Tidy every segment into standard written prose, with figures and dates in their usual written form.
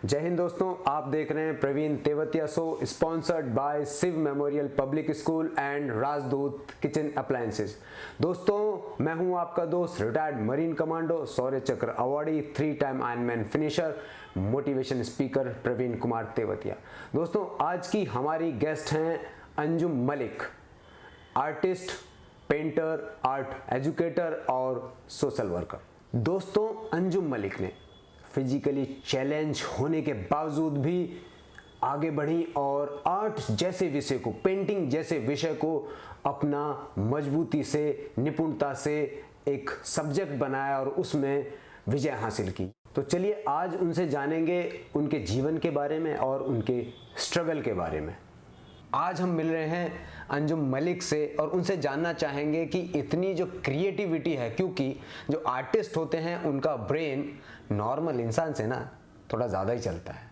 जय हिंद दोस्तों, आप देख रहे हैं Praveen Tewatia show sponsored by Shiv memorial public school and Rajdoot kitchen appliances. दोस्तों, मैं हूं आपका दोस्त retired marine commando Shaurya Chakra awardee 3 time ironman finisher motivation speaker Praveen Kumar Tewatia. दोस्तों, आज की हमारी गेस्ट हैं Anjum Malik, artist, painter, art educator और सोशल वर्कर। दोस्तों, अंजुम मलिक ने फिजिकली चैलेंज होने के बावजूद भी आगे बढ़ी और आर्ट जैसे विषय को, पेंटिंग जैसे विषय को अपना मजबूती से, निपुणता से एक सब्जेक्ट बनाया और उसमें विजय हासिल की। तो चलिए आज उनसे जानेंगे उनके जीवन के बारे में और उनके स्ट्रगल के बारे में। आज हम मिल रहे हैं अंजुम मलिक से और उनसे जानना चाहेंगे कि इतनी जो क्रिएटिविटी है, क्योंकि जो आर्टिस्ट होते हैं उनका ब्रेन नॉर्मल इंसान से ना थोड़ा ज़्यादा ही चलता है,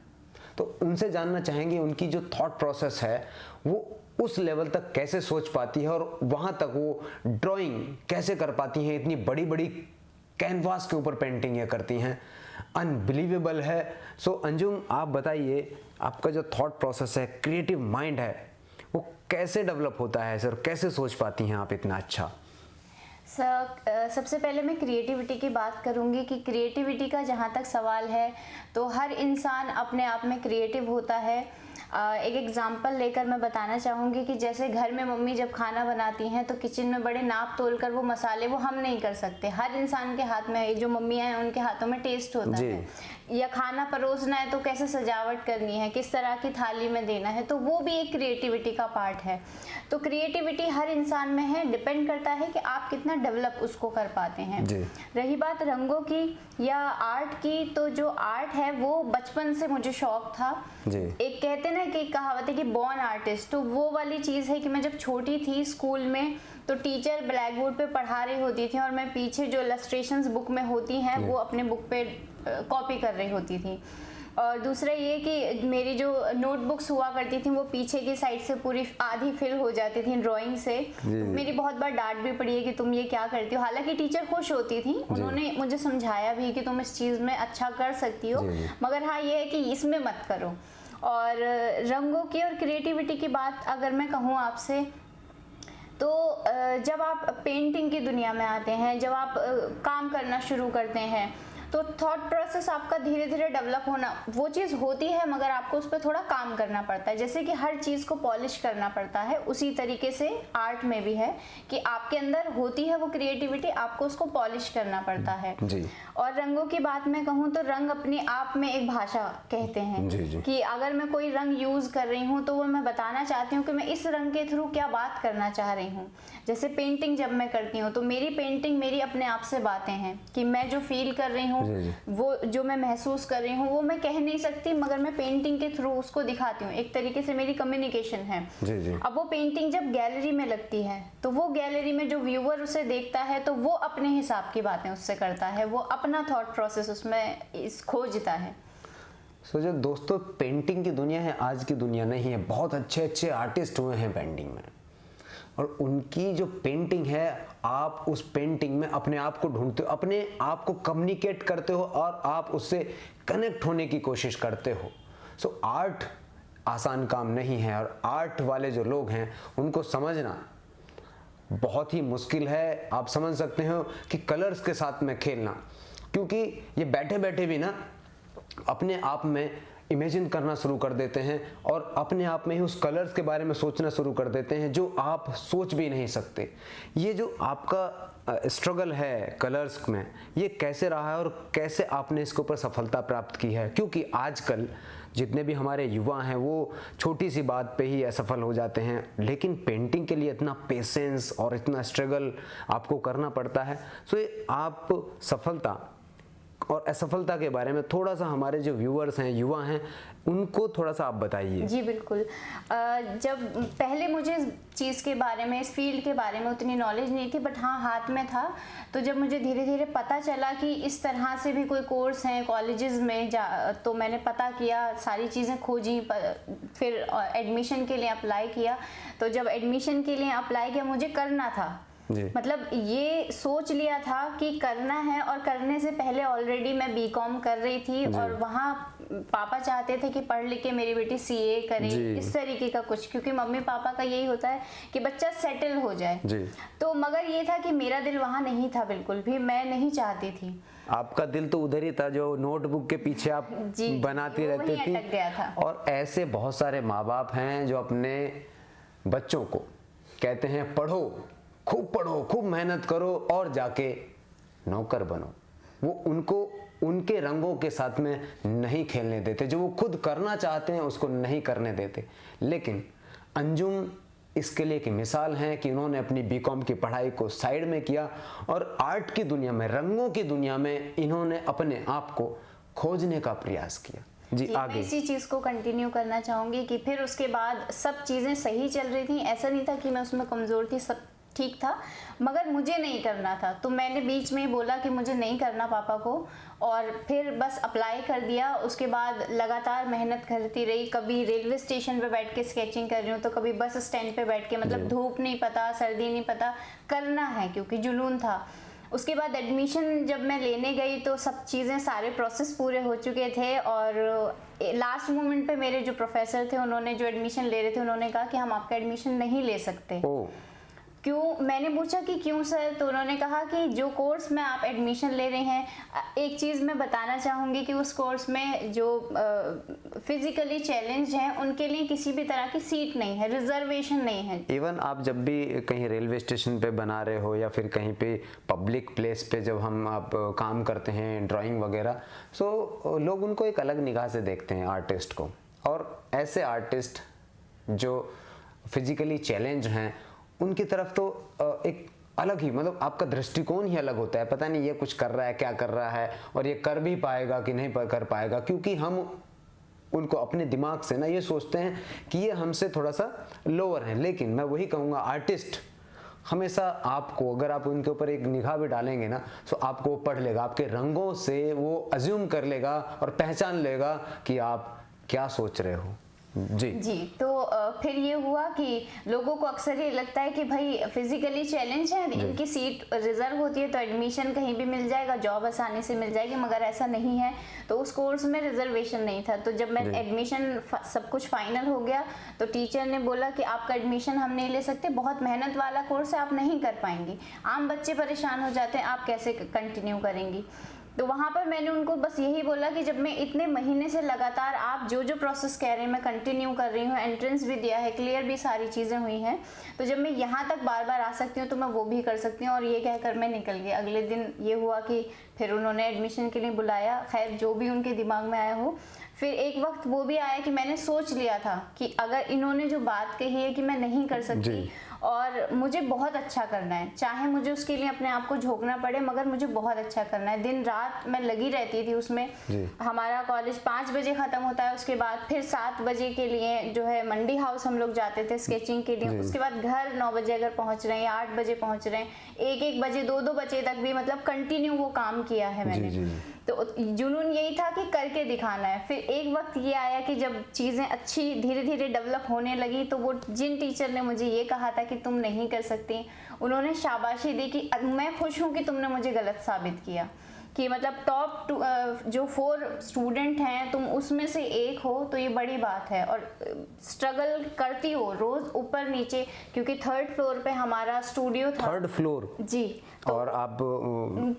तो उनसे जानना चाहेंगे उनकी जो थॉट प्रोसेस है वो उस लेवल तक कैसे सोच पाती है और वहाँ तक वो ड्राइंग कैसे कर पाती हैं। इतनी बड़ी बड़ी कैनवास के ऊपर पेंटिंगें करती हैं, अनबिलीवेबल है। सो अंजुम, आप बताइए, आपका जो थॉट प्रोसेस है, क्रिएटिव माइंड है, वो कैसे डेवलप होता है सर? कैसे सोच पाती हैं आप इतना अच्छा? सर, सबसे पहले मैं क्रिएटिविटी की बात करूंगी कि क्रिएटिविटी का जहाँ तक सवाल है तो हर इंसान अपने आप में क्रिएटिव होता है। एक एग्जांपल लेकर मैं बताना चाहूँगी कि जैसे घर में मम्मी जब खाना बनाती हैं तो किचन में बड़े नाप तोल कर वो मसाले वो हम नहीं कर सकते। हर इंसान के हाथ में, जो मम्मियाँ हैं उनके हाथों में टेस्ट होता है, या खाना परोसना है तो कैसे सजावट करनी है, किस तरह की थाली में देना है, तो वो भी एक क्रिएटिविटी का पार्ट है। तो क्रिएटिविटी हर इंसान में है, डिपेंड करता है कि आप कितना डेवलप उसको कर पाते हैं। रही बात रंगों की या आर्ट की, तो जो आर्ट है वो बचपन से मुझे शौक था। एक कहते ना कि कहावत है कि बॉर्न आर्टिस्ट, तो वो वाली चीज़ है कि मैं जब छोटी थी स्कूल में तो टीचर ब्लैक बोर्ड पे पढ़ा रही होती थी और मैं पीछे जो इलस्ट्रेशंस बुक में होती हैं वो अपने बुक पे कॉपी कर रही होती थी। और दूसरा ये कि मेरी जो नोटबुक्स हुआ करती थी वो पीछे की साइड से पूरी आधी फिल हो जाती थी ड्राइंग से। तो मेरी बहुत बार डांट भी पड़ी है कि तुम ये क्या करती हो। हालांकि टीचर खुश होती थी, उन्होंने मुझे समझाया भी कि तुम इस चीज़ में अच्छा कर सकती हो, मगर हाँ ये है कि इसमें मत करो। और रंगों की और क्रिएटिविटी की बात अगर मैं कहूँ आपसे, तो जब आप पेंटिंग की दुनिया में आते हैं, जब आप काम करना शुरू करते हैं तो थॉट प्रोसेस आपका धीरे धीरे डेवलप होना वो चीज़ होती है, मगर आपको उस पर थोड़ा काम करना पड़ता है। जैसे कि हर चीज़ को पॉलिश करना पड़ता है, उसी तरीके से आर्ट में भी है कि आपके अंदर होती है वो क्रिएटिविटी, आपको उसको पॉलिश करना पड़ता है जी। और रंगों की बात मैं कहूँ तो रंग अपने आप में एक भाषा कहते हैं जी। कि अगर मैं कोई रंग यूज़ कर रही हूँ तो वो मैं बताना चाहती हूँ कि मैं इस रंग के थ्रू क्या बात करना चाह रही हूँ। जैसे पेंटिंग जब मैं करती हूँ तो मेरी पेंटिंग मेरी अपने आप से बातें हैं कि मैं जो फील कर रही हूँ, वो जो मैं महसूस कर रही हूँ वो मैं कह नहीं सकती, मगर मैं पेंटिंग के थ्रू उसको दिखाती हूँ। एक तरीके से मेरी कम्युनिकेशन है जी। अब वो पेंटिंग जब गैलरी में लगती है तो वो गैलरी में जो व्यूअर उसे देखता है तो वो अपने हिसाब की बातें उससे करता है, वो अपना थॉट प्रोसेस उसमें खोजता है। जो दोस्तों पेंटिंग की दुनिया है, आज की दुनिया नहीं है। बहुत अच्छे अच्छे आर्टिस्ट हुए हैं पेंटिंग में, और उनकी जो पेंटिंग है, आप उस पेंटिंग में अपने आप को ढूंढते हो, अपने आप को कम्युनिकेट करते हो और आप उससे कनेक्ट होने की कोशिश करते हो। सो आर्ट आसान काम नहीं है, और आर्ट वाले जो लोग हैं उनको समझना बहुत ही मुश्किल है। आप समझ सकते हो कि कलर्स के साथ में खेलना, क्योंकि ये बैठे बैठे भी ना अपने आप में इमेजिन करना शुरू कर देते हैं और अपने आप में ही उस कलर्स के बारे में सोचना शुरू कर देते हैं जो आप सोच भी नहीं सकते। ये जो आपका स्ट्रगल है कलर्स में, ये कैसे रहा है और कैसे आपने इसके ऊपर सफलता प्राप्त की है? क्योंकि आजकल जितने भी हमारे युवा हैं वो छोटी सी बात पे ही असफल हो जाते हैं, लेकिन पेंटिंग के लिए इतना पेशेंस और इतना स्ट्रगल आपको करना पड़ता है। सो आप सफलता और असफलता के बारे में थोड़ा सा हमारे जो व्यूअर्स हैं, युवा हैं, उनको थोड़ा सा आप बताइए। जी बिल्कुल। जब पहले मुझे इस चीज़ के बारे में, इस फील्ड के बारे में उतनी नॉलेज नहीं थी, बट हाँ हाथ में था। तो जब मुझे धीरे धीरे पता चला कि इस तरह से भी कोई कोर्स हैं कॉलेजेस में तो मैंने पता किया, सारी चीज़ें खोजी, फिर एडमिशन के लिए अप्लाई किया। तो जब एडमिशन के लिए अप्लाई किया, मुझे करना था जी। मतलब ये सोच लिया था कि करना है, और करने से पहले ऑलरेडी मैं बीकॉम कर रही थी और वहाँ पापा चाहते थे कि पढ़ लिख के मेरी बेटी सीए करे, इस तरीके का कुछ, क्योंकि मम्मी पापा का यही होता है कि बच्चा सेटल हो जाए जी। तो मगर ये था कि मेरा दिल वहाँ नहीं था, बिल्कुल भी मैं नहीं चाहती थी। आपका दिल तो उधर ही था जो नोटबुक के पीछे आप बनाती रहती थी। अटक गया था। और ऐसे बहुत सारे माँ बाप हैं जो अपने बच्चों को कहते हैं पढ़ो, खूब मेहनत करो और जाके नौकर बनो। वो उनको उनके रंगों के साथ में नहीं खेलने देते, जो वो खुद करना चाहते हैं उसको नहीं करने देते। लेकिन अंजुम इसके लिए एक मिसाल है कि उन्होंने अपनी बीकॉम की पढ़ाई को साइड में किया और आर्ट की दुनिया में, रंगों की दुनिया में इन्होंने अपने आप को खोजने का प्रयास किया। जी आगे। मैं इसी चीज को कंटिन्यू करना चाहूंगी कि फिर उसके बाद सब चीजें सही चल रही थी, ऐसा नहीं था कि मैं उसमें कमजोर थी, सब ठीक था, मगर मुझे नहीं करना था। तो मैंने बीच में ही बोला कि मुझे नहीं करना पापा को, और फिर बस अप्लाई कर दिया। उसके बाद लगातार मेहनत करती रही, कभी रेलवे स्टेशन पे बैठ के स्केचिंग कर रही हूँ तो कभी बस स्टैंड पे बैठ के, मतलब धूप नहीं पता सर्दी नहीं पता, करना है क्योंकि जुनून था। उसके बाद एडमिशन जब मैं लेने गई तो सब चीज़ें, सारे प्रोसेस पूरे हो चुके थे, और लास्ट मोमेंट पे मेरे जो प्रोफेसर थे उन्होंने, जो एडमिशन ले रहे थे, उन्होंने कहा कि हम आपका एडमिशन नहीं ले सकते। क्यों? मैंने पूछा कि क्यों सर? तो उन्होंने कहा कि जो कोर्स में आप एडमिशन ले रहे हैं, एक चीज़ मैं बताना चाहूँगी कि उस कोर्स में जो फिजिकली चैलेंज हैं उनके लिए किसी भी तरह की सीट नहीं है, रिजर्वेशन नहीं है। इवन आप जब भी कहीं रेलवे स्टेशन पे बना रहे हो या फिर कहीं पे पब्लिक प्लेस पे जब आप काम करते हैं ड्राइंग वगैरह, सो लोग उनको एक अलग निगाह से देखते हैं आर्टिस्ट को। और ऐसे आर्टिस्ट जो फिजिकली चैलेंज हैं उनकी तरफ तो एक अलग ही, मतलब आपका दृष्टिकोण ही अलग होता है। पता नहीं ये कुछ कर रहा है, क्या कर रहा है, और ये कर भी पाएगा कि नहीं कर पाएगा, क्योंकि हम उनको अपने दिमाग से ना ये सोचते हैं कि ये हमसे थोड़ा सा लोअर है। लेकिन मैं वही कहूँगा, आर्टिस्ट हमेशा आपको, अगर आप उनके ऊपर एक निगाह भी डालेंगे ना, तो आपको वो पढ़ लेगा, आपके रंगों से वो अज्यूम कर लेगा और पहचान लेगा कि आप क्या सोच रहे हो। जी। तो फिर ये हुआ कि लोगों को अक्सर ये लगता है कि भाई फिजिकली चैलेंज है, इनकी सीट रिजर्व होती है तो एडमिशन कहीं भी मिल जाएगा, जॉब आसानी से मिल जाएगी, मगर ऐसा नहीं है। तो उस कोर्स में रिजर्वेशन नहीं था। तो जब मैं एडमिशन सब कुछ फाइनल हो गया तो टीचर ने बोला कि आपका एडमिशन हम नहीं ले सकते, बहुत मेहनत वाला कोर्स है, आप नहीं कर पाएंगी, आम बच्चे परेशान हो जाते हैं, आप कैसे कंटिन्यू करेंगी। तो वहाँ पर मैंने उनको बस यही बोला कि जब मैं इतने महीने से लगातार आप जो जो प्रोसेस कह रहे हैं मैं कंटिन्यू कर रही हूँ, एंट्रेंस भी दिया है, क्लियर भी सारी चीज़ें हुई हैं, तो जब मैं यहाँ तक बार बार आ सकती हूँ तो मैं वो भी कर सकती हूँ। और ये कहकर मैं निकल गई। अगले दिन ये हुआ कि फिर उन्होंने एडमिशन के लिए बुलाया, खैर जो भी उनके दिमाग में आया हो। फिर एक वक्त वो भी आया कि मैंने सोच लिया था कि अगर इन्होंने जो बात कही है कि मैं नहीं कर सकती और मुझे बहुत अच्छा करना है, चाहे मुझे उसके लिए अपने आप को झोंकना पड़े, मगर मुझे बहुत अच्छा करना है। दिन रात मैं लगी रहती थी उसमें। हमारा कॉलेज 5 बजे ख़त्म होता है, उसके बाद फिर 7 बजे के लिए जो है मंडी हाउस हम लोग जाते थे स्केचिंग के लिए। उसके बाद घर 9 बजे अगर पहुंच रहे हैं या 8 बजे पहुंच रहे हैं, 1-1 बजे 2-2 बजे तक भी मतलब कंटिन्यू वो काम किया है मैंने। तो जुनून यही था कि करके दिखाना है। फिर एक वक्त ये आया कि जब चीज़ें अच्छी धीरे धीरे डेवलप होने लगी तो वो जिन टीचर ने मुझे ये कहा था कि तुम नहीं कर सकती, उन्होंने शाबाशी दी कि मैं खुश हूँ कि तुमने मुझे गलत साबित किया, कि मतलब टॉप जो 4 स्टूडेंट हैं तुम उसमें से एक हो, तो ये बड़ी बात है। और स्ट्रगल करती हो रोज ऊपर नीचे, क्योंकि 3rd फ्लोर पे हमारा स्टूडियो था। 3rd floor? जी। तो और आप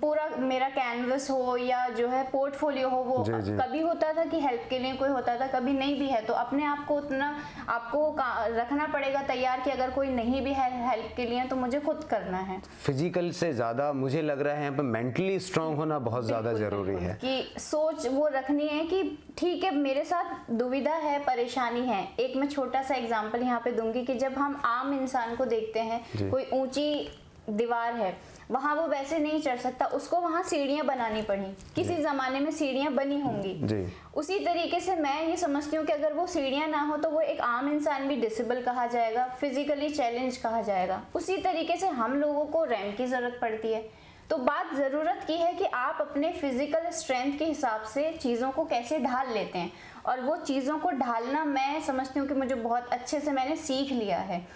पूरा मेरा कैनवस हो या जो है पोर्टफोलियो हो, वो कभी होता था कि हेल्प के लिए कोई होता था, कभी नहीं भी है, तो अपने आप को उतना आपको रखना पड़ेगा तैयार कि अगर कोई नहीं भी है हेल्प के लिए तो मुझे खुद करना है। फिजिकल से ज्यादा मुझे लग रहा है यहाँ पे मेंटली स्ट्रांग होना बहुत ज्यादा जरूरी है, कि सोच वो रखनी है कि ठीक है मेरे साथ दुविधा है, परेशानी है। एक मैं छोटा सा एग्जांपल यहाँ पे दूंगी कि जब हम आम इंसान को देखते हैं, कोई ऊंची दीवार है, वहां वो वैसे नहीं चढ़ सकता, उसको वहां सीढ़ियां बनानी पड़ी, किसी जमाने में सीढ़ियां बनी होंगी। उसी तरीके से मैं ये समझती हूँ कि अगर वो सीढ़ियां ना हो तो वो एक आम इंसान भी डिसेबल कहा जाएगा, फिजिकली चैलेंज कहा जाएगा। उसी तरीके से हम लोगों को रैंप की जरूरत पड़ती है। तो बात ज़रूरत की है कि आप अपने फिजिकल स्ट्रेंथ के हिसाब से चीज़ों को कैसे ढाल लेते हैं, और वो चीज़ों को ढालना मैं समझती हूँ कि मुझे बहुत अच्छे से मैंने सीख लिया है।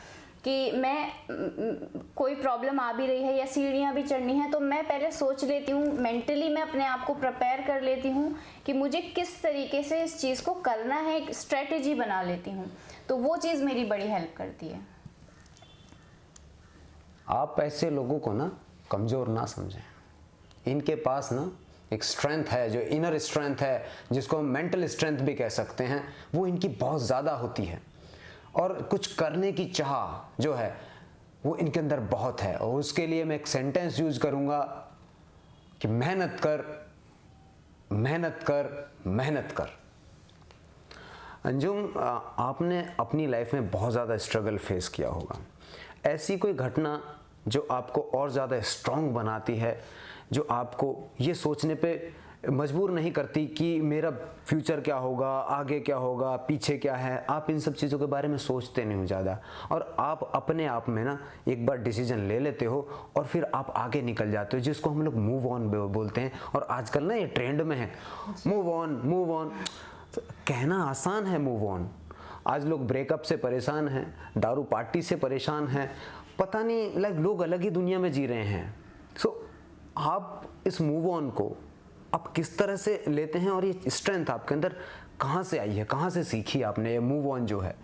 कि मैं कोई प्रॉब्लम आ भी रही है या सीढ़ियाँ भी चढ़नी है, तो मैं पहले सोच लेती हूँ, मेंटली मैं अपने आप को प्रिपेयर कर लेती हूँ कि मुझे किस तरीके से इस चीज़ को करना है, एक स्ट्रेटेजी बना लेती हूँ। तो वो चीज़ मेरी बड़ी हेल्प करती है। आप ऐसे लोगों को ना कमज़ोर ना समझें। इनके पास ना एक स्ट्रेंथ है, जो इनर स्ट्रेंथ है, जिसको हम मेंटल स्ट्रेंथ भी कह सकते हैं, वो इनकी बहुत ज़्यादा होती है। और कुछ करने की चाह जो है वो इनके अंदर बहुत है। और उसके लिए मैं एक सेंटेंस यूज करूँगा कि मेहनत कर, मेहनत कर, मेहनत कर। अंजुम, आपने अपनी लाइफ में बहुत ज़्यादा स्ट्रगल फेस किया होगा। ऐसी कोई घटना जो आपको और ज़्यादा स्ट्रॉन्ग बनाती है, जो आपको ये सोचने पे मजबूर नहीं करती कि मेरा फ्यूचर क्या होगा, आगे क्या होगा, पीछे क्या है, आप इन सब चीज़ों के बारे में सोचते नहीं हो ज़्यादा, और आप अपने आप में ना एक बार डिसीजन ले लेते हो और फिर आप आगे निकल जाते हो, जिसको हम लोग मूव ऑन बोलते हैं। और आजकल ना ये ट्रेंड में है मूव ऑन, मूव ऑन। कहना आसान है मूव ऑन। आज लोग ब्रेकअप से परेशान हैं, दारू पार्टी से परेशान हैं, पता नहीं लोग अलग ही दुनिया में जी रहे हैं। आप इस मूव ऑन को आप किस तरह से लेते हैं, और ये स्ट्रेंथ आपके अंदर कहाँ से आई है, कहाँ से सीखी आपने ये मूव ऑन जो है?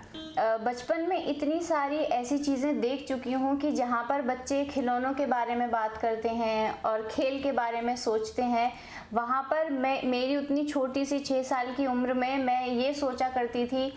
बचपन में इतनी सारी ऐसी चीज़ें देख चुकी हूँ कि जहाँ पर बच्चे खिलौनों के बारे में बात करते हैं और खेल के बारे में सोचते हैं, वहाँ पर मेरी उतनी छोटी सी 6 साल की उम्र में मैं ये सोचा करती थी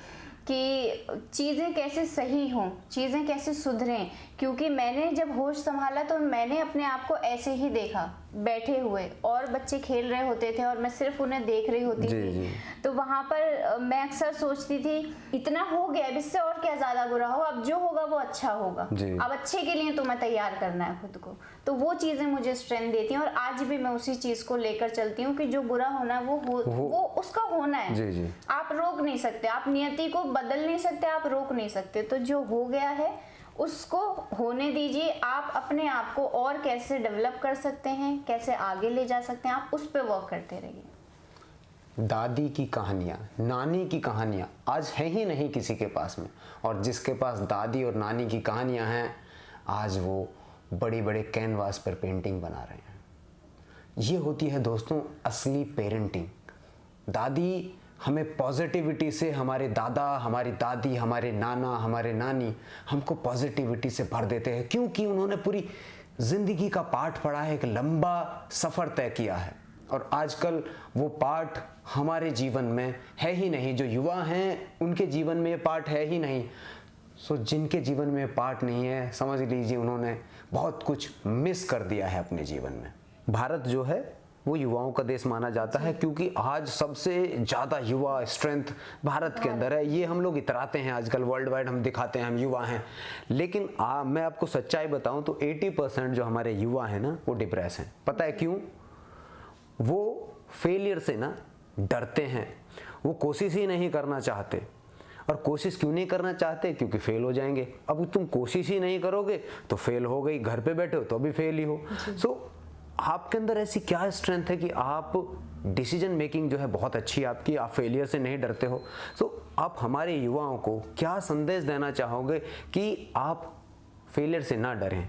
कि चीज़ें कैसे सही हों, चीज़ें कैसे सुधरें। क्योंकि मैंने जब होश संभाला तो मैंने अपने आप को ऐसे ही देखा, बैठे हुए, और बच्चे खेल रहे होते थे और मैं सिर्फ उन्हें देख रही होती थी। तो वहाँ पर मैं अक्सर सोचती थी इतना हो गया, अब इससे और क्या ज़्यादा बुरा हो, अब जो होगा वो अच्छा होगा, अब अच्छे के लिए तुम्हें तैयार करना है खुद को। तो वो चीज़ें मुझे स्ट्रेंथ देती हैं और आज भी मैं उसी चीज़ को लेकर चलती हूँ कि जो बुरा होना है वो उसका होना है। जी। आप रोक नहीं सकते, आप नियति को बदल नहीं सकते, आप रोक नहीं सकते। तो जो हो गया है उसको होने दीजिए। आप अपने आप को और कैसे डेवलप कर सकते हैं, कैसे आगे ले जा सकते हैं, आप उस पर वर्क करते रहिए। दादी की कहानियाँ, नानी की कहानियाँ आज है ही नहीं किसी के पास में, और जिसके पास दादी और नानी की कहानियाँ हैं आज वो बड़ी बड़े कैनवास पर पेंटिंग बना रहे हैं। ये होती है दोस्तों असली पेरेंटिंग। दादी हमें पॉजिटिविटी से, हमारे दादा, हमारी दादी, हमारे नाना, हमारे नानी हमको पॉजिटिविटी से भर देते हैं, क्योंकि उन्होंने पूरी ज़िंदगी का पाठ पढ़ा है, एक लंबा सफ़र तय किया है। और आजकल वो पाठ हमारे जीवन में है ही नहीं। जो युवा हैं उनके जीवन में ये पाठ है ही नहीं। सो जिनके जीवन में पाठ नहीं है, समझ लीजिए उन्होंने बहुत कुछ मिस कर दिया है अपने जीवन में। भारत जो है वो युवाओं का देश माना जाता है, क्योंकि आज सबसे ज़्यादा युवा स्ट्रेंथ भारत के अंदर है। ये हम लोग इतराते हैं आजकल, वर्ल्ड वाइड हम दिखाते हैं हम युवा हैं, लेकिन मैं आपको सच्चाई बताऊं तो 80% जो हमारे युवा हैं ना वो डिप्रेस हैं। पता है क्यों? वो फेलियर से ना डरते हैं, वो कोशिश ही नहीं करना चाहते। और कोशिश क्यों नहीं करना चाहते? क्योंकि फेल हो जाएंगे। अब तुम कोशिश ही नहीं करोगे तो फेल हो गई, घर पे बैठे हो तो अभी फेल ही हो। सो आपके अंदर ऐसी क्या स्ट्रेंथ है कि आप डिसीजन मेकिंग जो है बहुत अच्छी आपकी, आप फेलियर से नहीं डरते हो। सो आप हमारे युवाओं को क्या संदेश देना चाहोगे कि आप फेलियर से ना डरें?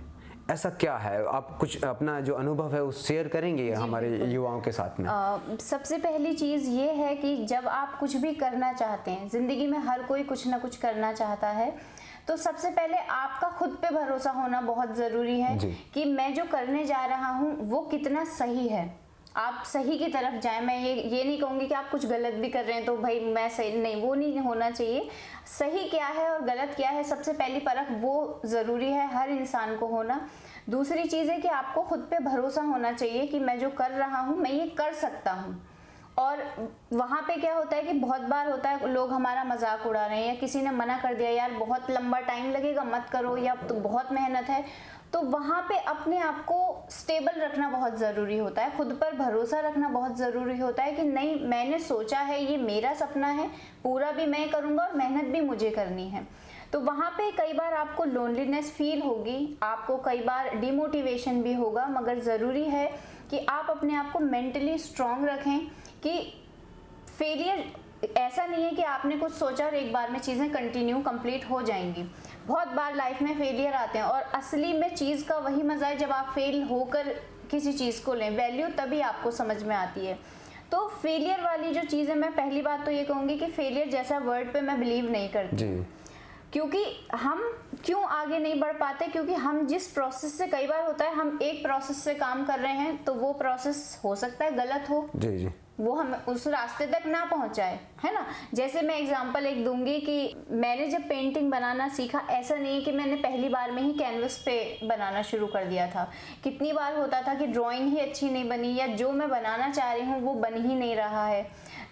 ऐसा क्या है? आप कुछ अपना जो अनुभव है उस शेयर करेंगे हमारे युवाओं के साथ में? सबसे पहली चीज़ ये है कि जब आप कुछ भी करना चाहते हैं, ज़िंदगी में हर कोई कुछ ना कुछ करना चाहता है, तो सबसे पहले आपका खुद पे भरोसा होना बहुत ज़रूरी है कि मैं जो करने जा रहा हूँ वो कितना सही है। आप सही की तरफ जाएं। मैं ये नहीं कहूँगी कि आप कुछ गलत भी कर रहे हैं तो भाई मैं सही नहीं, वो नहीं होना चाहिए। सही क्या है और गलत क्या है, सबसे पहली परख वो ज़रूरी है हर इंसान को होना। दूसरी चीज़ है कि आपको खुद पे भरोसा होना चाहिए कि मैं जो कर रहा हूँ मैं ये कर सकता हूँ। और वहाँ पे क्या होता है कि बहुत बार होता है लोग हमारा मजाक उड़ा रहे हैं, या किसी ने मना कर दिया यार बहुत लंबा टाइम लगेगा मत करो, या तो बहुत मेहनत है। तो वहाँ पे अपने आप को स्टेबल रखना बहुत ज़रूरी होता है, खुद पर भरोसा रखना बहुत ज़रूरी होता है कि नहीं मैंने सोचा है, ये मेरा सपना है, पूरा भी मैं करूँगा और मेहनत भी मुझे करनी है। तो वहाँ पे कई बार आपको लोनलीनेस फील होगी, आपको कई बार डिमोटिवेशन भी होगा, मगर ज़रूरी है कि आप अपने आप को मेंटली स्ट्रॉन्ग रखें कि फेलियर ऐसा नहीं है कि आपने कुछ सोचा और एक बार में चीज़ें कंप्लीट हो जाएंगी। बहुत बार लाइफ में फेलियर आते हैं, और असली में चीज़ का वही मज़ा है जब आप फेल होकर किसी चीज़ को लें, वैल्यू तभी आपको समझ में आती है। तो फेलियर वाली जो चीज़ है, मैं पहली बात तो ये कहूँगी कि फेलियर जैसा वर्ड पे मैं बिलीव नहीं करती जी। क्योंकि हम क्यों आगे नहीं बढ़ पाते, क्योंकि हम जिस प्रोसेस से, कई बार होता है हम एक प्रोसेस से काम कर रहे हैं तो वो प्रोसेस हो सकता है गलत हो, जी जी। वो हम उस रास्ते तक ना पहुंचाए, है ना। जैसे मैं एग्जांपल एक दूंगी कि मैंने जब पेंटिंग बनाना सीखा, ऐसा नहीं है कि मैंने पहली बार में ही कैनवस पे बनाना शुरू कर दिया था। कितनी बार होता था कि ड्राइंग ही अच्छी नहीं बनी, या जो मैं बनाना चाह रही हूँ वो बन ही नहीं रहा है।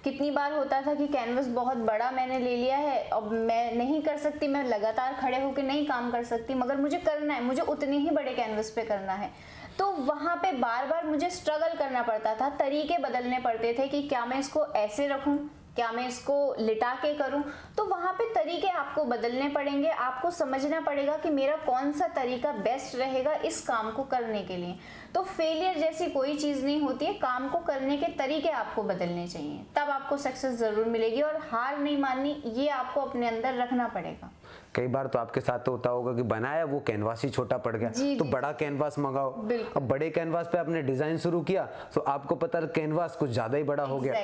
कितनी बार होता था कि कैनवस बहुत बड़ा मैंने ले लिया है, अब मैं नहीं कर सकती, मैं लगातार खड़े होकर नहीं काम कर सकती, मगर मुझे करना है, मुझे उतने ही बड़े कैनवस पे करना है। तो वहाँ पे बार बार मुझे स्ट्रगल करना पड़ता था, तरीके बदलने पड़ते थे कि क्या मैं इसको ऐसे रखूं, क्या मैं इसको लिटा के करूं। तो वहाँ पे तरीके आपको बदलने पड़ेंगे, आपको समझना पड़ेगा कि मेरा कौन सा तरीका बेस्ट रहेगा इस काम को करने के लिए। तो फेलियर जैसी कोई चीज़ नहीं होती है, काम को करने के तरीके आपको बदलने चाहिए, तब आपको सक्सेस ज़रूर मिलेगी। और हार नहीं माननी, ये आपको अपने अंदर रखना पड़ेगा। कई बार तो आपके साथ तो होता होगा कि बनाया वो कैनवास ही छोटा पड़ गया, तो बड़ा कैनवास मंगाओ। अब बड़े कैनवास पे आपने डिजाइन शुरू किया तो आपको पता कैनवास कुछ ज्यादा ही बड़ा हो गया।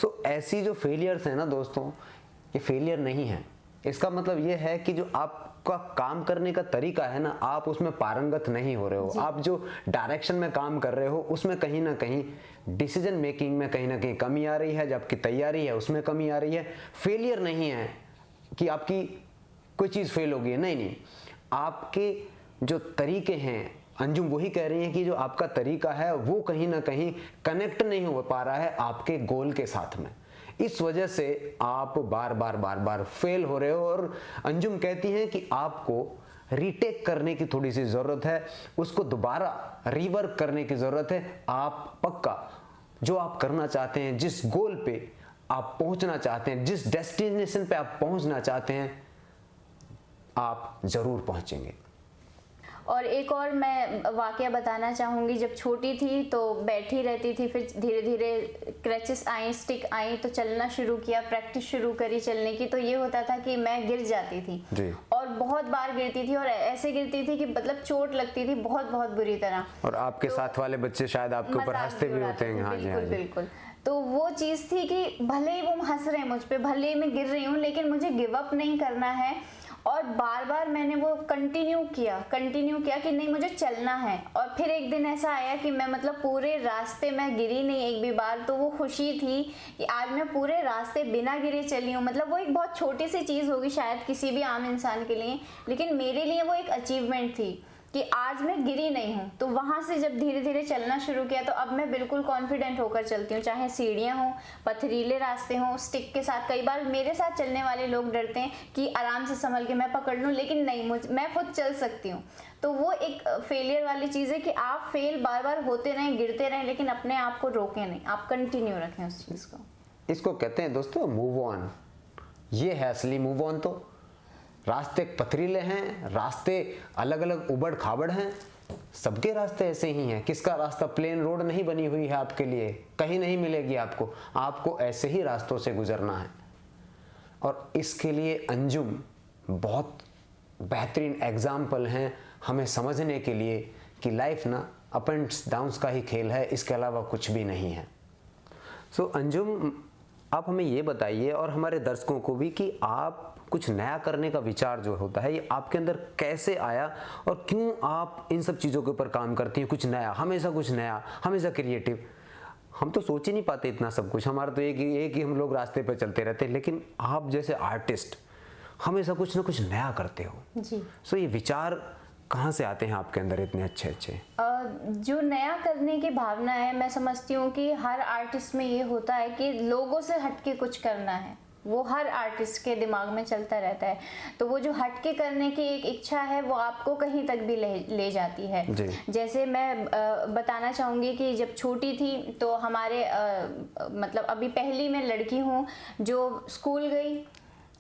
सो ऐसी जो फेलियर्स है ना दोस्तों, ये फेलियर नहीं है। इसका मतलब ये है कि जो आपका काम करने का तरीका है ना, आप उसमें पारंगत नहीं हो रहे हो, आप जो डायरेक्शन में काम कर रहे हो उसमें कहीं ना कहीं डिसीजन मेकिंग में कहीं ना कहीं कमी आ रही है, जबकि तैयारी है उसमें कमी आ रही है। फेलियर नहीं है कि आपकी कोई चीज़ फेल हो गई है, नहीं नहीं, आपके जो तरीके हैं, अंजुम वही कह रही हैं कि जो आपका तरीका है वो कहीं ना कहीं कनेक्ट नहीं हो पा रहा है आपके गोल के साथ में। इस वजह से आप बार बार फेल हो रहे हो। और अंजुम कहती हैं कि आपको रीटेक करने की थोड़ी सी ज़रूरत है, उसको दोबारा रिवर्क करने की ज़रूरत है। आप पक्का जो आप करना चाहते हैं, जिस गोल पे आप पहुंचना चाहते हैं, जिस डेस्टिनेशन पे आप पहुंचना चाहते हैं, आप जरूर पहुंचेंगे। और एक और मैं वाकया बताना चाहूँगी। जब छोटी थी तो बैठी रहती थी, फिर धीरे धीरे क्रचेस आई, स्टिक आई, तो चलना शुरू किया, प्रैक्टिस शुरू करी चलने की। तो ये होता था कि मैं गिर जाती थी जी। और बहुत बार गिरती थी, और ऐसे गिरती थी कि मतलब चोट लगती थी बहुत बहुत बुरी तरह। और आपके साथ वाले बच्चे शायद आपके ऊपर हंसते भी होते हैं। हाँ जी, हाँ जी। बिल्कुल। तो वो चीज़ थी कि भले ही वो हंस रहे हैं मुझ पे, भले ही मैं गिर रही हूँ, लेकिन मुझे गिव अप नहीं करना है। और बार बार मैंने वो कंटिन्यू किया कि नहीं, मुझे चलना है। और फिर एक दिन ऐसा आया कि मैं मतलब पूरे रास्ते मैं गिरी नहीं एक भी बार। तो वो खुशी थी कि आज मैं पूरे रास्ते बिना गिरे चली हूँ। मतलब वो एक बहुत छोटी सी चीज़ होगी शायद किसी भी आम इंसान के लिए, लेकिन मेरे लिए वो एक अचीवमेंट थी कि आज मैं गिरी नहीं हूँ। तो वहाँ से जब धीरे धीरे चलना शुरू किया तो अब मैं बिल्कुल कॉन्फिडेंट होकर चलती हूँ, चाहे सीढ़ियाँ हों, पथरीले रास्ते हों, स्टिक के साथ। कई बार मेरे साथ चलने वाले लोग डरते हैं कि आराम से संभल के मैं पकड़ लूँ, लेकिन नहीं, मैं खुद चल सकती हूँ। तो वो एक फेलियर वाली चीज़ है कि आप फेल बार बार होते रहें, गिरते रहें, लेकिन अपने आप को रोकें नहीं, आप कंटिन्यू रखें उस चीज़ को। इसको कहते हैं दोस्तों मूव ऑन। ये है असली मूव ऑन। तो रास्ते पथरीले हैं, रास्ते अलग अलग उबड़ खाबड़ हैं, सबके रास्ते ऐसे ही हैं। किसका रास्ता प्लेन रोड नहीं बनी हुई है आपके लिए, कहीं नहीं मिलेगी आपको। आपको ऐसे ही रास्तों से गुजरना है। और इसके लिए अंजुम बहुत बेहतरीन एग्जाम्पल हैं हमें समझने के लिए कि लाइफ ना अप एंड डाउन्स का ही खेल है, इसके अलावा कुछ भी नहीं है। सो अंजुम, आप हमें ये बताइए और हमारे दर्शकों को भी कि आप कुछ नया करने का विचार जो होता है ये आपके अंदर कैसे आया, और क्यों आप इन सब चीज़ों के ऊपर काम करती हैं, कुछ नया, हमेशा क्रिएटिव। हम तो सोच ही नहीं पाते इतना सब कुछ, हमारा तो एक ही हम लोग रास्ते पर चलते रहते हैं, लेकिन आप जैसे आर्टिस्ट हमेशा कुछ ना कुछ नया करते हो जी। सो ये विचार कहाँ से आते हैं आपके अंदर इतने अच्छे अच्छे? जो नया करने की भावना है, मैं समझती हूँ कि हर आर्टिस्ट में ये होता है कि लोगों से हटके कुछ करना है, वो हर आर्टिस्ट के दिमाग में चलता रहता है। तो वो जो हटके करने की एक इच्छा है वो आपको कहीं तक भी ले जाती है। जैसे मैं बताना चाहूँगी कि जब छोटी थी तो हमारे मतलब अभी पहली मैं लड़की हूँ जो स्कूल गई,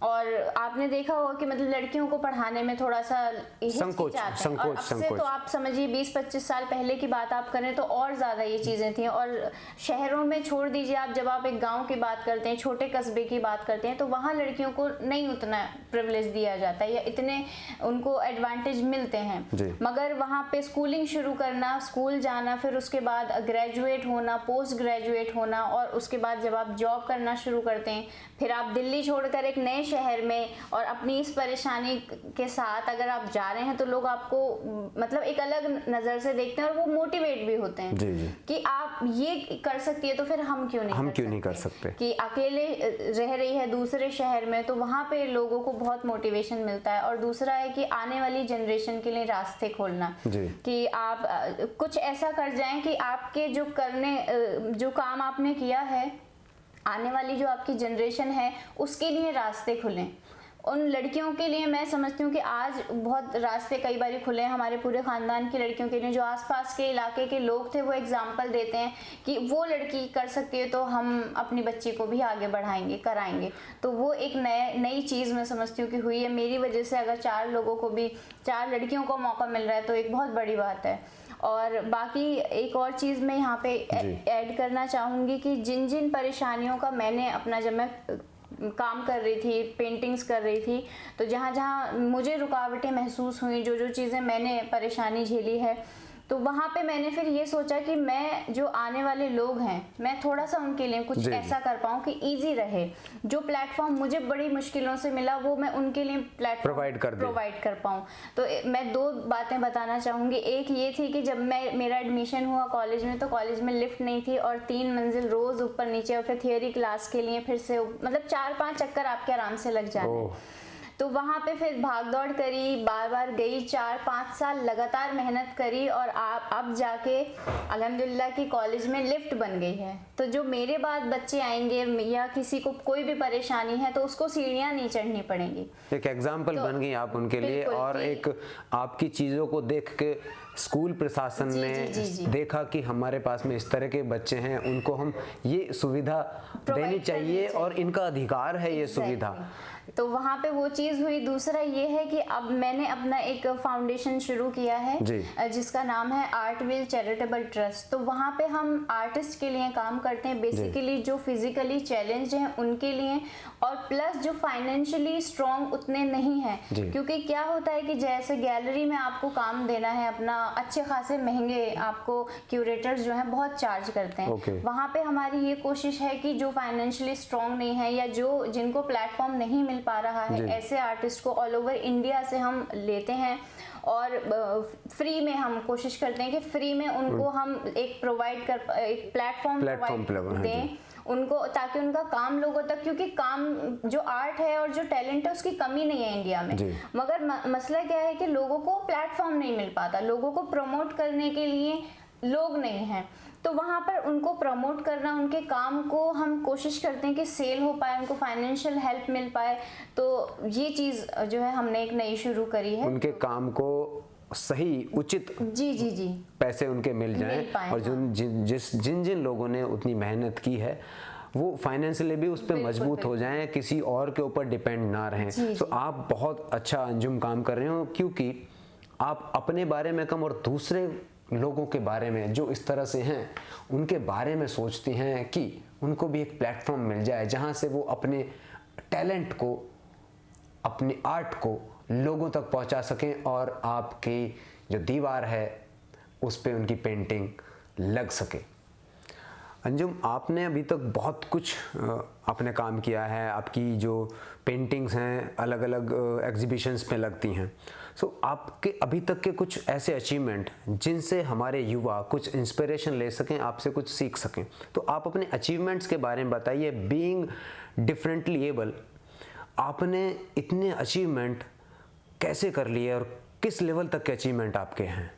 और आपने देखा होगा कि मतलब लड़कियों को पढ़ाने में थोड़ा सा संकोच हिचकिचाते हैं। और अब से तो आप समझिए 20-25 साल पहले की बात आप करें तो और ज़्यादा ये चीज़ें थी। और शहरों में छोड़ दीजिए आप, जब आप एक गांव की बात करते हैं, छोटे कस्बे की बात करते हैं, तो वहाँ लड़कियों को नहीं उतना प्रिविलेज दिया जाता है या इतने उनको एडवांटेज मिलते हैं। मगर वहाँ पे स्कूलिंग शुरू करना, स्कूल जाना, फिर उसके बाद ग्रेजुएट होना, पोस्ट ग्रेजुएट होना, और उसके बाद जब आप जॉब करना शुरू करते हैं, फिर आप दिल्ली छोड़कर एक नए शहर में और अपनी इस परेशानी के साथ अगर आप जा रहे हैं तो लोग आपको मतलब एक अलग नजर से देखते हैं और वो मोटिवेट भी होते हैं जी। कि आप ये कर सकती है तो फिर हम क्यों नहीं कर सकते। कि अकेले रह रही है दूसरे शहर में, तो वहां पे लोगों को बहुत मोटिवेशन मिलता है। और दूसरा है कि आने वाली जनरेशन के लिए रास्ते खोलना, कि आप कुछ ऐसा कर जाएं कि आपके जो काम आपने किया है, आने वाली जो आपकी जनरेशन है उसके लिए रास्ते खुलें। उन लड़कियों के लिए मैं समझती हूँ कि आज बहुत रास्ते कई बार खुले हैं हमारे पूरे ख़ानदान की लड़कियों के लिए। जो आसपास के इलाके के लोग थे वो एग्जाम्पल देते हैं कि वो लड़की कर सकती है तो हम अपनी बच्ची को भी आगे बढ़ाएंगे, कराएंगे। तो वो एक नई चीज़ मैं समझती हूँ कि हुई है। मेरी वजह से अगर 4 लोगों को भी, 4 लड़कियों को मौका मिल रहा है तो एक बहुत बड़ी बात है। और बाकी एक और चीज़ मैं यहाँ पे ऐड करना चाहूँगी कि जिन जिन परेशानियों का मैंने अपना, जब मैं काम कर रही थी, पेंटिंग्स कर रही थी, तो जहाँ जहाँ मुझे रुकावटें महसूस हुई, जो चीज़ें मैंने परेशानी झेली है, तो वहाँ पे मैंने फिर ये सोचा कि मैं जो आने वाले लोग हैं, मैं थोड़ा सा उनके लिए कुछ ऐसा कर पाऊँ कि इजी रहे। जो प्लेटफॉर्म मुझे बड़ी मुश्किलों से मिला वो मैं उनके लिए प्लेटफॉर्म प्रोवाइड कर पाऊँ। तो मैं 2 बातें बताना चाहूँगी। एक ये थी कि जब मेरा एडमिशन हुआ कॉलेज में, तो कॉलेज में लिफ्ट नहीं थी और 3 मंजिल रोज़ ऊपर नीचे, और फिर थियोरी क्लास के लिए फिर से मतलब 4-5 चक्कर आपके आराम से लग जाने। तो वहाँ पे फिर भाग दौड़ करी, बार गई, 4-5 साल लगातार मेहनत करी, और अब जाके अल्हम्दुलिल्लाह की कॉलेज में लिफ्ट बन गई है। तो जो मेरे बाद बच्चे आएंगे या किसी को कोई भी परेशानी है तो उसको सीढ़ियाँ नहीं चढ़नी पड़ेंगी। एक एग्जाम्पल बन गई आप उनके लिए। और एक आपकी चीज़ों को देख के स्कूल प्रशासन ने देखा कि हमारे पास में इस तरह के बच्चे हैं, उनको हम ये सुविधा देनी चाहिए और इनका अधिकार है ये सुविधा। तो वहाँ पे वो चीज़ हुई। दूसरा ये है कि अब मैंने अपना एक फाउंडेशन शुरू किया है जिसका नाम है आर्टविल चैरिटेबल ट्रस्ट। तो वहाँ पे हम आर्टिस्ट के लिए काम करते हैं, बेसिकली जो फिजिकली चैलेंज हैं उनके लिए, और प्लस जो फाइनेंशियली स्ट्रॉन्ग उतने नहीं हैं। क्योंकि क्या होता है कि जैसे गैलरी में आपको काम देना है अपना, अच्छे खासे महंगे आपको क्यूरेटर्स जो हैं बहुत चार्ज करते हैं। वहाँ पे हमारी ये कोशिश है कि जो फाइनेंशियली स्ट्रॉन्ग नहीं है या जिनको प्लेटफॉर्म नहीं मिल पा रहा है, ऐसे आर्टिस्ट को ऑल ओवर इंडिया से हम लेते हैं और फ्री में हम कोशिश करते हैं कि फ्री में उनको हम एक प्लेटफॉर्म प्रोवाइड दें उनको, ताकि उनका काम लोगों तक, क्योंकि काम जो आर्ट है और जो टैलेंट है उसकी कमी नहीं है इंडिया में, मगर मसला क्या है कि लोगों को प्लेटफॉर्म नहीं मिल पाता, लोगों को प्रमोट करने के लिए लोग नहीं हैं। तो वहाँ पर उनको प्रमोट करना, उनके काम को हम कोशिश करते हैं कि सेल हो पाए, उनको फाइनेंशियल हेल्प मिल पाए। तो ये चीज़ जो है हमने एक नई शुरू करी है, उनके काम को सही उचित जी पैसे उनके मिल जाएं, और जिन लोगों ने उतनी मेहनत की है वो फाइनेंशियली भी उस पर मजबूत हो जाएं, किसी और के ऊपर डिपेंड ना रहें। तो आप बहुत अच्छा अंजुम काम कर रहे हो, क्योंकि आप अपने बारे में कम और दूसरे लोगों के बारे में जो इस तरह से हैं उनके बारे में सोचती हैं कि उनको भी एक प्लेटफॉर्म मिल जाए जहां से वो अपने टैलेंट को, अपनी आर्ट को लोगों तक पहुंचा सकें, और आपकी जो दीवार है उस पे उनकी पेंटिंग लग सके। अंजुम, आपने अभी तक बहुत कुछ आपने काम किया है, आपकी जो पेंटिंग्स हैं अलग अलग एग्जीबिशंस में लगती हैं। सो आपके अभी तक के कुछ ऐसे अचीवमेंट जिनसे हमारे युवा कुछ इंस्पिरेशन ले सकें, आपसे कुछ सीख सकें, तो आप अपने अचीवमेंट्स के बारे में बताइए। बीइंग डिफरेंटली एबल, आपने इतने अचीवमेंट कैसे कर लिए और किस लेवल तक के अचीवमेंट आपके हैं?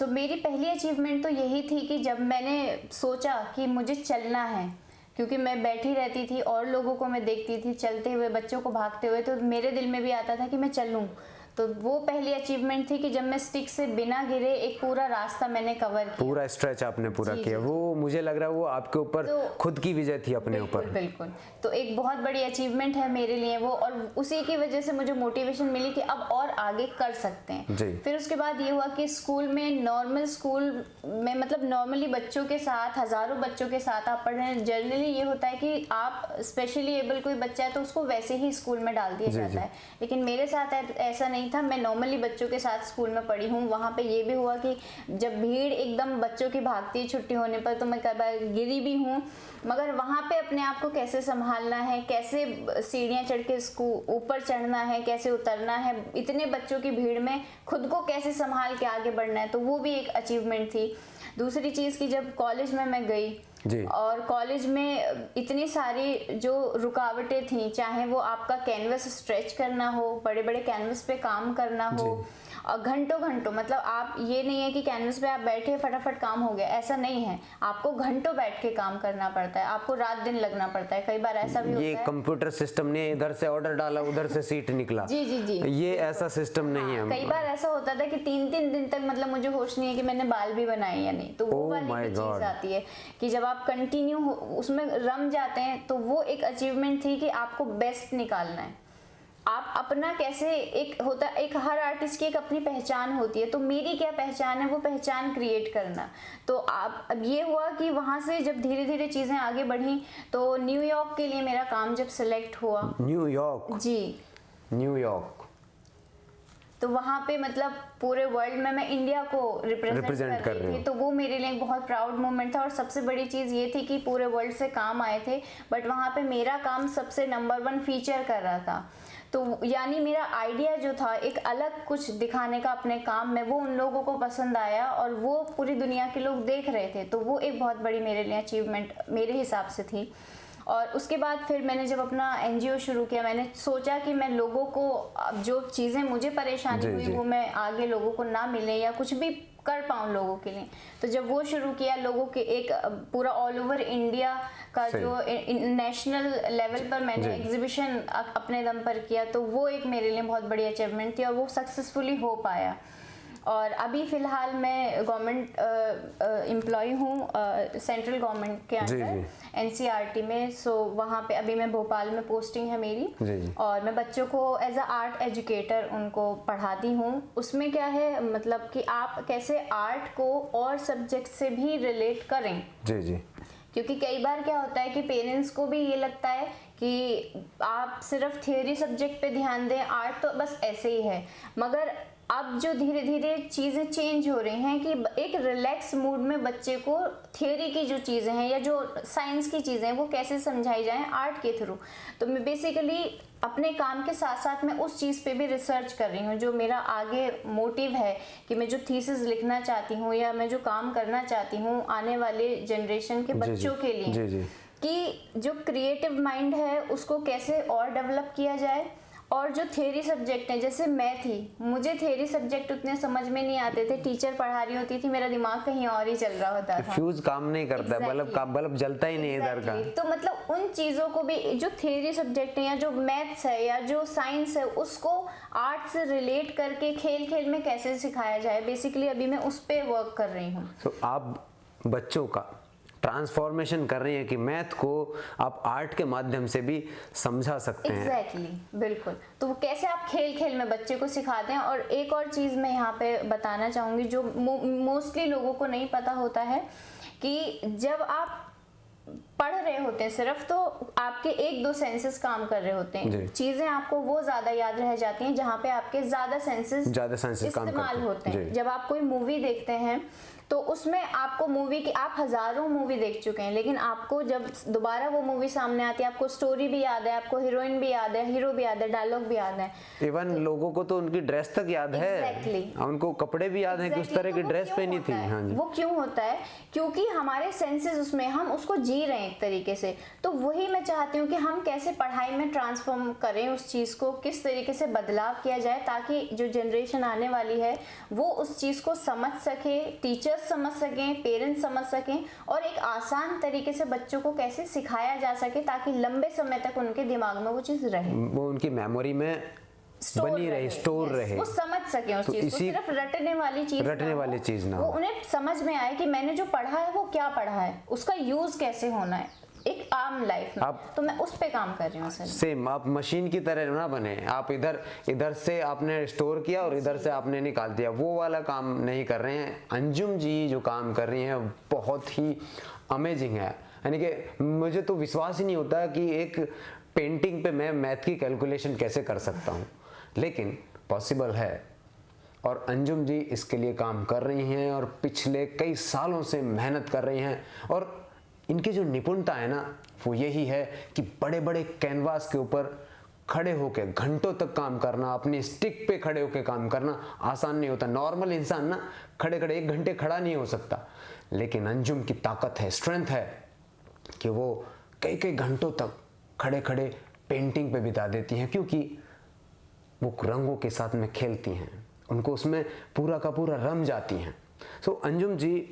मेरी पहली अचीवमेंट तो यही थी कि जब मैंने सोचा कि मुझे चलना है, क्योंकि मैं बैठी रहती थी और लोगों को मैं देखती थी चलते हुए, बच्चों को भागते हुए, तो मेरे दिल में भी आता था कि मैं चलूं। तो वो पहली अचीवमेंट थी कि जब मैं स्टिक से बिना गिरे एक पूरा रास्ता मैंने कवर किया। पूरा स्ट्रेच आपने पूरा किया। वो मुझे लग रहा है वो आपके ऊपर खुद की विजय थी अपने ऊपर। बिल्कुल। तो एक बहुत बड़ी अचीवमेंट है मेरे लिए वो, और उसी की वजह से मुझे मोटिवेशन मिली कि अब और आगे कर सकते हैं। फिर उसके बाद ये हुआ कि स्कूल में, नॉर्मल स्कूल में, मतलब नॉर्मली बच्चों के साथ, हजारों बच्चों के साथ आप पढ़ रहे हैं, जनरली ये होता है कि आप स्पेशली एबल कोई बच्चा है तो उसको वैसे ही स्कूल में डाल दिया जाता है, लेकिन मेरे साथ ऐसा नहीं था। मैं नॉर्मली बच्चों के साथ स्कूल में पढ़ी हूँ। वहाँ पे ये भी हुआ कि जब भीड़ एकदम बच्चों की भागती है छुट्टी होने पर, तो मैं कई बार गिरी भी हूँ, मगर वहाँ पे अपने आप को कैसे संभालना है, कैसे सीढ़ियाँ चढ़ के ऊपर चढ़ना है, कैसे उतरना है, इतने बच्चों की भीड़ में खुद को कैसे संभाल के आगे बढ़ना है, तो वो भी एक अचीवमेंट थी। दूसरी चीज़ कि जब कॉलेज में मैं गई और कॉलेज में इतनी सारी जो रुकावटें थी, चाहे वो आपका कैनवस स्ट्रेच करना हो, बड़े बड़े कैनवस पे काम करना हो, और घंटों घंटों, मतलब आप ये नहीं है कि कैनवस पे आप बैठे फटाफट काम हो गया, ऐसा नहीं है। आपको घंटों बैठ के काम करना पड़ता है, आपको रात दिन लगना पड़ता है। कई बार ऐसा भी होता है, ये कंप्यूटर सिस्टम ने इधर से ऑर्डर डाला, उधर से सीट निकला। जी जी जी, ये ऐसा सिस्टम नहीं है। कई बार ऐसा होता था कि 3-3 दिन तक, मतलब मुझे होश नहीं है कि मैंने बाल भी बनाए या नहीं। तो वो वाली चीज आती है कि जब आप कंटिन्यू उसमें रम जाते हैं, तो वो एक अचीवमेंट थी कि आपको बेस्ट निकालना है। आप अपना कैसे, एक होता, एक हर आर्टिस्ट की एक अपनी पहचान होती है, तो मेरी क्या पहचान है, वो पहचान क्रिएट करना। तो आप, अब ये हुआ कि वहां से जब धीरे धीरे चीजें आगे बढ़ी, तो न्यूयॉर्क के लिए मेरा काम जब सिलेक्ट हुआ, न्यूयॉर्क, जी न्यूयॉर्क, तो वहाँ पे मतलब पूरे वर्ल्ड में मैं इंडिया को रिप्रेजेंट कर रही थी, तो वो मेरे लिए एक बहुत प्राउड मोमेंट था। और सबसे बड़ी चीज़ ये थी कि पूरे वर्ल्ड से काम आए थे, बट वहाँ पे मेरा काम सबसे नंबर 1 फीचर कर रहा था। तो यानी मेरा आइडिया जो था एक अलग कुछ दिखाने का अपने काम में, वो उन लोगों को पसंद आया और वो पूरी दुनिया के लोग देख रहे थे। तो वो एक बहुत बड़ी मेरे लिए अचीवमेंट मेरे हिसाब से थी। और उसके बाद फिर मैंने जब अपना एनजीओ शुरू किया, मैंने सोचा कि मैं लोगों को, अब जो चीज़ें मुझे परेशानी हुई वो मैं आगे लोगों को ना मिले या कुछ भी कर पाऊँ लोगों के लिए। तो जब वो शुरू किया, लोगों के एक पूरा ऑल ओवर इंडिया का जो नेशनल लेवल पर मैंने एग्जीबिशन अपने दम पर किया, तो वो एक मेरे लिए बहुत बड़ी अचीवमेंट थी और वो सक्सेसफुली हो पाया। और अभी फ़िलहाल मैं गवर्नमेंट एम्प्लॉय हूँ सेंट्रल गवर्नमेंट के अंदर एनसीईआरटी में। सो वहाँ पे अभी मैं भोपाल में पोस्टिंग है मेरी, और मैं बच्चों को एज अ आर्ट एजुकेटर उनको पढ़ाती हूँ। उसमें क्या है, मतलब कि आप कैसे आर्ट को और सब्जेक्ट से भी रिलेट करें। जी, क्योंकि कई बार क्या होता है कि पेरेंट्स को भी ये लगता है कि आप सिर्फ थियोरी सब्जेक्ट पे ध्यान दें, आर्ट तो बस ऐसे ही है। मगर अब जो धीरे धीरे चीज़ें चेंज हो रही हैं कि एक रिलैक्स मूड में बच्चे को थियोरी की जो चीज़ें हैं या जो साइंस की चीज़ें हैं वो कैसे समझाई जाएं आर्ट के थ्रू। तो मैं बेसिकली अपने काम के साथ साथ मैं उस चीज़ पे भी रिसर्च कर रही हूँ। जो मेरा आगे मोटिव है कि मैं जो थीसिस लिखना चाहती हूँ या मैं जो काम करना चाहती हूँ आने वाले जनरेशन के बच्चों के लिए, कि जो क्रिएटिव माइंड है उसको कैसे और डेवलप किया जाए। और जो थ्योरी सब्जेक्ट हैं, जैसे मैं थी, मुझे थ्योरी सब्जेक्ट उतने समझ में नहीं आते थे, टीचर पढ़ा रही होती थी, मेरा दिमाग कहीं और ही चल रहा होता था, फ्यूज काम नहीं करता, बल्ब जलता ही नहीं इधर का। तो मतलब उन चीज़ों को भी, जो थ्योरी सब्जेक्ट है या जो मैथ्स है या जो साइंस है, उसको आर्ट से रिलेट करके खेल खेल में कैसे सिखाया जाए, बेसिकली अभी मैं उस पर वर्क कर रही हूँ। तो आप बच्चों का ट्रांसफॉर्मेशन कर रही है कि मैथ को आप आर्ट के माध्यम से भी समझा सकते हैं। एग्जैक्टली, बिल्कुल। तो वो कैसे आप खेल खेल में बच्चे को सिखाते हैं। और एक और चीज़ मैं यहाँ पे बताना चाहूँगी जो मोस्टली लोगों को नहीं पता होता है, कि जब आप पढ़ रहे होते हैं सिर्फ, तो आपके 1-2 सेंसेस काम कर रहे होते हैं। चीज़ें आपको वो ज़्यादा याद रह जाती हैं जहाँ पे आपके ज़्यादा सेंसेस इस्तेमाल होते हैं। जब आप कोई मूवी देखते हैं तो उसमें आपको मूवी की, आप हजारों मूवी देख चुके हैं, लेकिन आपको जब दोबारा वो मूवी सामने आती है, आपको स्टोरी भी याद है, आपको हीरोइन भी याद है, हीरो भी याद है, डायलॉग भी याद है, इवन लोगों को तो उनकी ड्रेस तक याद है, उनको कपड़े भी याद है कि उस तरह की ड्रेस पहनी थी। हाँ जी। वो क्यों होता है? क्योंकि हमारे सेंसेस उसमें, हम उसको जी रहे हैं एक तरीके से। तो वही मैं चाहती हूँ कि हम कैसे पढ़ाई में ट्रांसफॉर्म करें उस चीज़ को, किस तरीके से बदलाव किया जाए ताकि जो जनरेशन आने वाली है वो उस चीज़ को समझ सके, टीचर्स समझ सकें, पेरेंट्स समझ सकें, और एक आसान तरीके से बच्चों को कैसे सिखाया जा सके ताकि लंबे समय तक उनके दिमाग में वो चीज़ रहे, वो उनकी मेमोरी में बनी रहे, स्टोर रहे, वो समझ सके उस तो चीज को, सिर्फ रटने वाली चीज ना हो, वो उन्हें समझ में आए कि मैंने जो पढ़ा है वो क्या पढ़ा है, उसका यूज कैसे होना है एक आम लाइफ में। तो मैं उस पे काम कर रही हूँ सर। सेम, आप मशीन की तरह ना बने, आप इधर से आपने स्टोर किया और इधर से आपने निकाल दिया, वो वाला काम नहीं कर रहे हैं। अंजुम जी जो काम कर रही हैं बहुत ही अमेजिंग है, यानी कि मुझे तो विश्वास ही नहीं होता कि एक पेंटिंग पे मैं मैथ की कैलकुलेशन कैसे कर सकता हूँ, लेकिन पॉसिबल है। और अंजुम जी इसके लिए काम कर रही हैं और पिछले कई सालों से मेहनत कर रही हैं, और इनकी जो निपुणता है ना वो यही है कि बड़े बड़े कैनवास के ऊपर खड़े होकर घंटों तक काम करना, अपनी स्टिक पे खड़े होकर काम करना आसान नहीं होता। नॉर्मल इंसान ना खड़े खड़े 1 घंटे खड़ा नहीं हो सकता, लेकिन अंजुम की ताकत है, स्ट्रेंथ है कि वो कई कई घंटों तक खड़े खड़े पेंटिंग पे बिता देती हैं, क्योंकि वो रंगों के साथ में खेलती हैं, उनको उसमें पूरा का पूरा रम जाती हैं। सो अंजुम जी,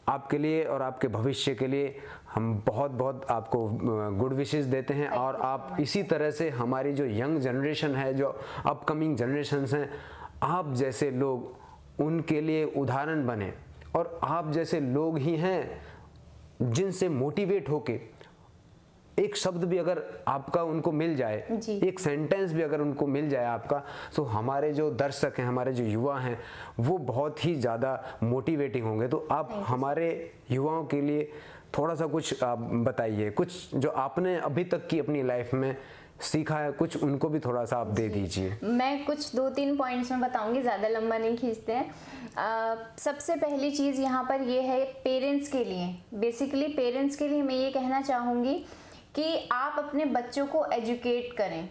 आपके लिए और आपके भविष्य के लिए हम बहुत बहुत आपको गुड विशेस देते हैं, और आप इसी तरह से हमारी जो यंग जनरेशन है, जो अपकमिंग जनरेशन्स हैं, आप जैसे लोग उनके लिए उदाहरण बने, और आप जैसे लोग ही हैं जिनसे मोटिवेट होके एक शब्द भी अगर आपका उनको मिल जाए, एक सेंटेंस भी अगर उनको मिल जाए आपका, तो हमारे जो दर्शक हैं, हमारे जो युवा हैं, वो बहुत ही ज़्यादा मोटिवेटिंग होंगे। तो आप हमारे युवाओं के लिए थोड़ा सा कुछ बताइए, कुछ जो आपने अभी तक की अपनी लाइफ में सीखा है, कुछ उनको भी थोड़ा सा आप दे दीजिए। मैं कुछ 2-3 पॉइंट्स में बताऊंगी, ज़्यादा लंबा नहीं खींचते हैं। सबसे पहली चीज़ यहाँ पर ये है पेरेंट्स के लिए, बेसिकली पेरेंट्स के लिए मैं ये कहना चाहूँगी कि आप अपने बच्चों को एजुकेट करें।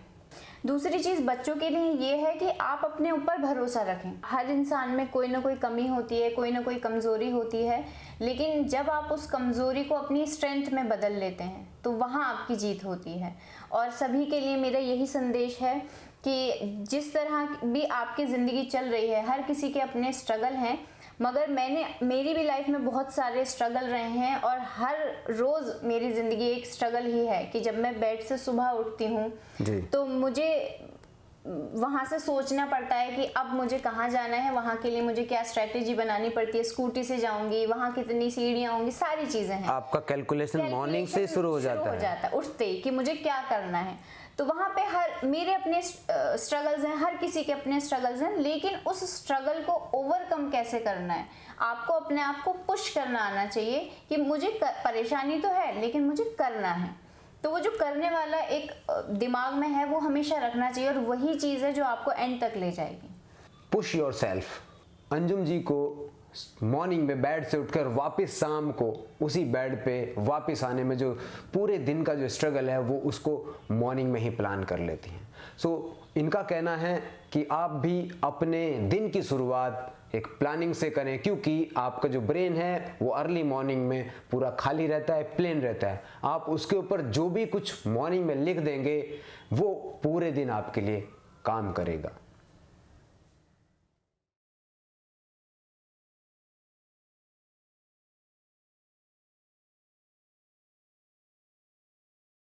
दूसरी चीज़ बच्चों के लिए ये है कि आप अपने ऊपर भरोसा रखें। हर इंसान में कोई ना कोई कमी होती है, कोई ना कोई कमज़ोरी होती है, लेकिन जब आप उस कमज़ोरी को अपनी स्ट्रेंथ में बदल लेते हैं तो वहाँ आपकी जीत होती है। और सभी के लिए मेरा यही संदेश है कि जिस तरह भी आपकी ज़िंदगी चल रही है, हर किसी के अपने स्ट्रगल हैं, मगर मेरी भी लाइफ में बहुत सारे स्ट्रगल रहे हैं, और हर रोज़ मेरी ज़िंदगी एक स्ट्रगल ही है कि जब मैं बेड से सुबह उठती हूँ तो मुझे वहाँ से सोचना पड़ता है कि अब मुझे कहाँ जाना है, वहाँ के लिए मुझे क्या स्ट्रेटेजी बनानी पड़ती है, स्कूटी से जाऊँगी, वहाँ कितनी सीढ़ियाँ होंगी, सारी चीज़ें हैं। आपका कैलकुलेशन मॉर्निंग से शुरू हो जाता है उठते ही कि मुझे क्या करना है। तो वहाँ पे मेरे अपने स्ट्रगल्स हैं, हर किसी के अपने स्ट्रगल्स हैं, लेकिन उस स्ट्रगल को ओवरकम कैसे करना है, आपको अपने आप को पुश करना आना चाहिए कि मुझे परेशानी तो है लेकिन मुझे करना है। तो वो जो करने वाला एक दिमाग में है वो हमेशा रखना चाहिए, और वही चीज़ है जो आपको एंड तक ले जाएगी। Push yourself. अंजुम जी को मॉर्निंग में बेड से उठकर वापस शाम को उसी बेड पे वापस आने में जो पूरे दिन का जो स्ट्रगल है वो उसको मॉर्निंग में ही प्लान कर लेती हैं। सो इनका कहना है कि आप भी अपने दिन की शुरुआत एक प्लानिंग से करें, क्योंकि आपका जो ब्रेन है वो अर्ली मॉर्निंग में पूरा खाली रहता है, प्लेन रहता है। आप उसके ऊपर जो भी कुछ मॉर्निंग में लिख देंगे वो पूरे दिन आपके लिए काम करेगा।